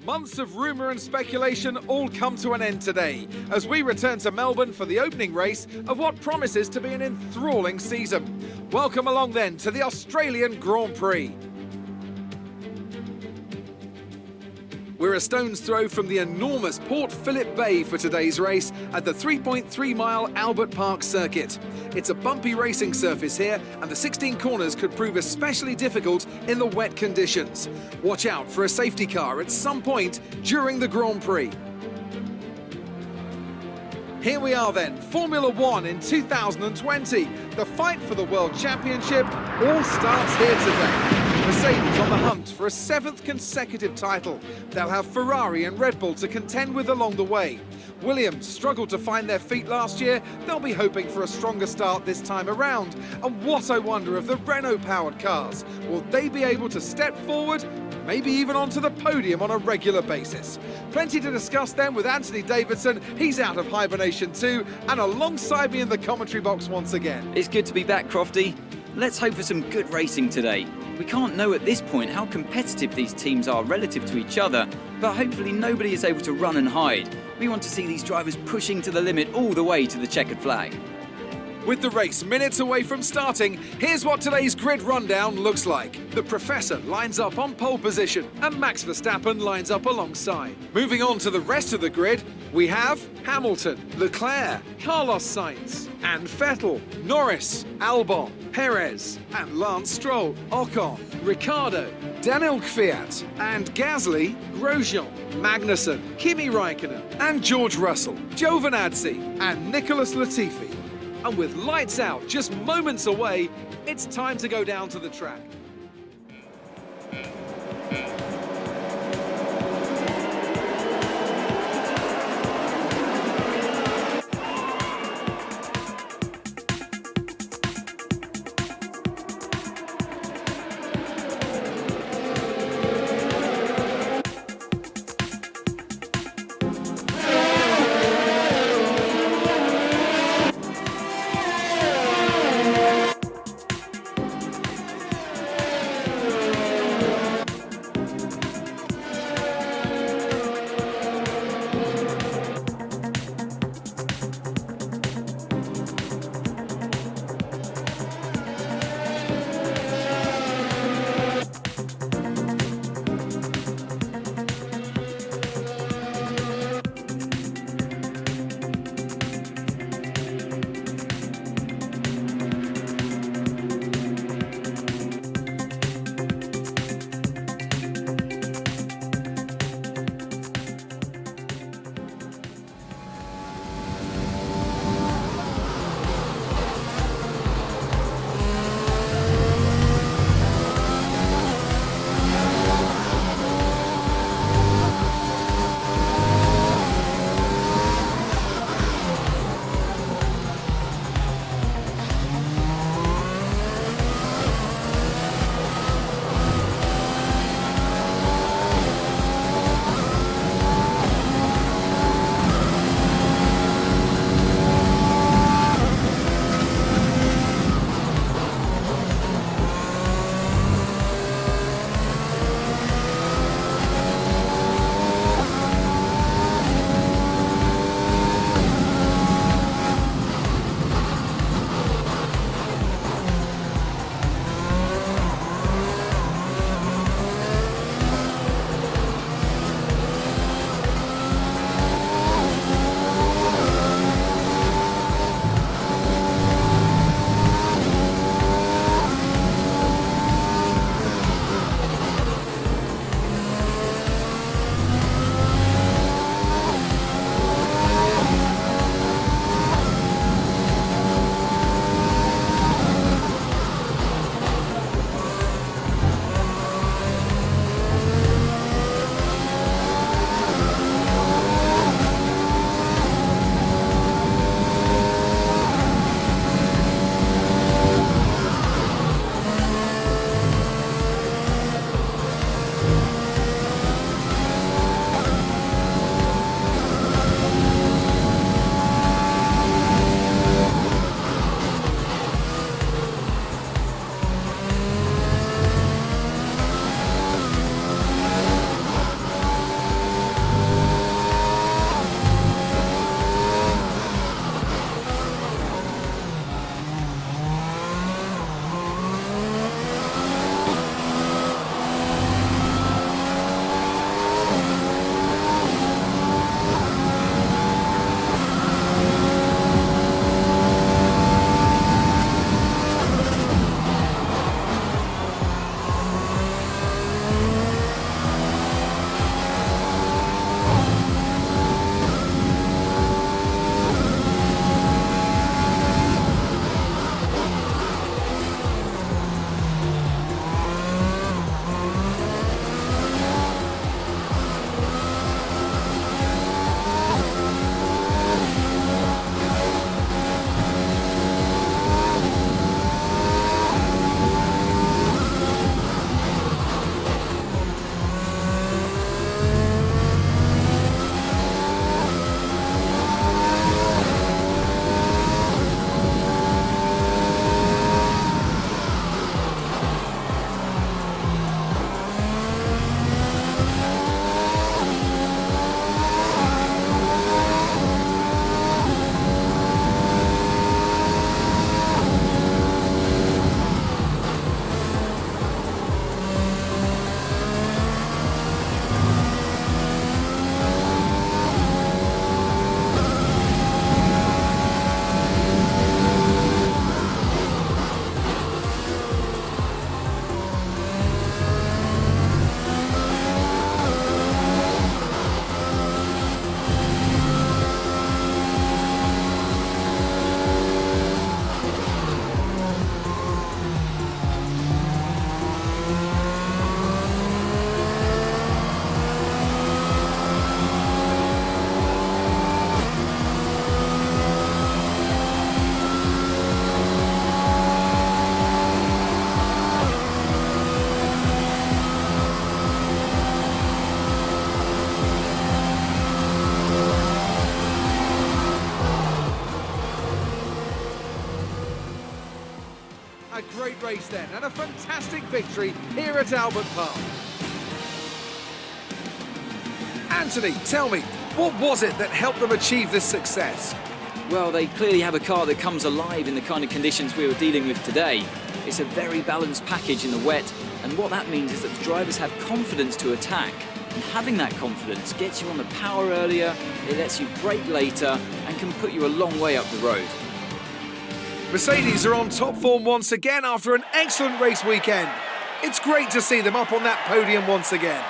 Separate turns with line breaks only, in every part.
Months of rumour and speculation all come to an end today as we return to Melbourne for the opening race of what promises to be an enthralling season. Welcome along then to the Australian Grand Prix. We're a stone's throw from the enormous Port Phillip Bay for today's race at the 3.3-mile Albert Park circuit. It's a bumpy racing surface here, and the 16 corners could prove especially difficult in the wet conditions. Watch out for a safety car at some point during the Grand Prix. Here we are then, Formula One in 2020. The fight for the World Championship all starts here today. Mercedes on the hunt for a 7th consecutive title. They'll have Ferrari and Red Bull to contend with along the way. Williams struggled to find their feet last year. They'll be hoping for a stronger start this time around. And what I wonder of the Renault-powered cars. Will they be able to step forward, maybe even onto the podium on a regular basis? Plenty to discuss then with Anthony Davidson. He's out of hibernation too, and alongside me in the commentary box once again.
It's good to be back, Crofty. Let's hope for some good racing today. We can't know at this point how competitive these teams are relative to each other, but hopefully nobody is able to run and hide. We want to see these drivers pushing to the limit all the way to the checkered flag.
With the race minutes away from starting, here's what today's grid rundown looks like. The Professor lines up on pole position and Max Verstappen lines up alongside. Moving on to the rest of the grid, we have Hamilton, Leclerc, Carlos Sainz and Vettel, Norris, Albon, Perez and Lance Stroll, Ocon, Ricciardo, Daniel Kvyat and Gasly, Grosjean, Magnussen, Kimi Raikkonen and George Russell, Giovinazzi and Nicholas Latifi. And with lights out just moments away, it's time to go down to the track. great race then, and a fantastic victory here at Albert Park. Anthony, tell me, what was it that helped them achieve this success?
Well, they clearly have a car that comes alive in the kind of conditions we were dealing with today. It's a very balanced package in the wet, and what that means is that the drivers have confidence to attack. And having that confidence gets you on the power earlier, it lets you brake later, and can put you a long way up the road.
Mercedes are on top form once again after an excellent race weekend. It's great to see them up on that podium once again.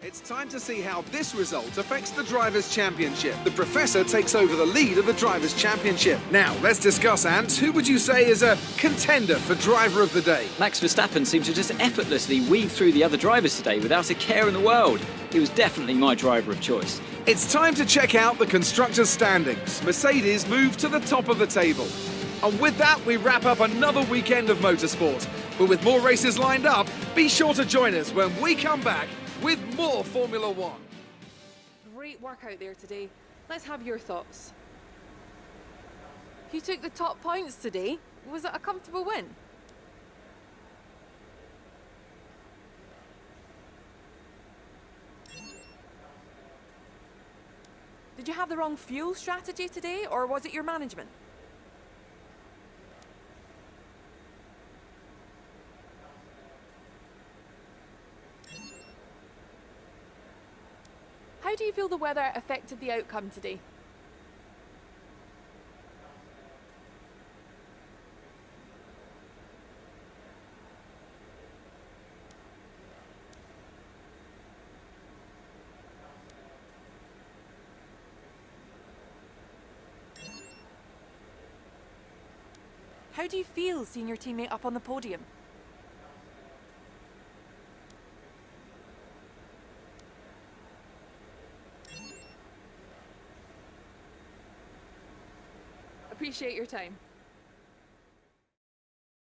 It's time to see how this result affects the Drivers' Championship. The Professor takes over the lead of the Drivers' Championship. Now, let's discuss, Ant. Who would you say is a contender for Driver of the Day?
Max Verstappen seemed to just effortlessly weave through the other drivers today without a care in the world. He was definitely my driver of choice.
It's time to check out the Constructors' standings. Mercedes move to the top of the table. And with that, we wrap up another weekend of motorsport. But with more races lined up, be sure to join us when we come back with more Formula One.
Great work out there today. Let's have your thoughts. You took the top points today. Was it a comfortable win? Did you have the wrong fuel strategy today, or was it your management? How do you feel the weather affected the outcome today? How do you feel seeing your teammate up on the podium? Appreciate your time.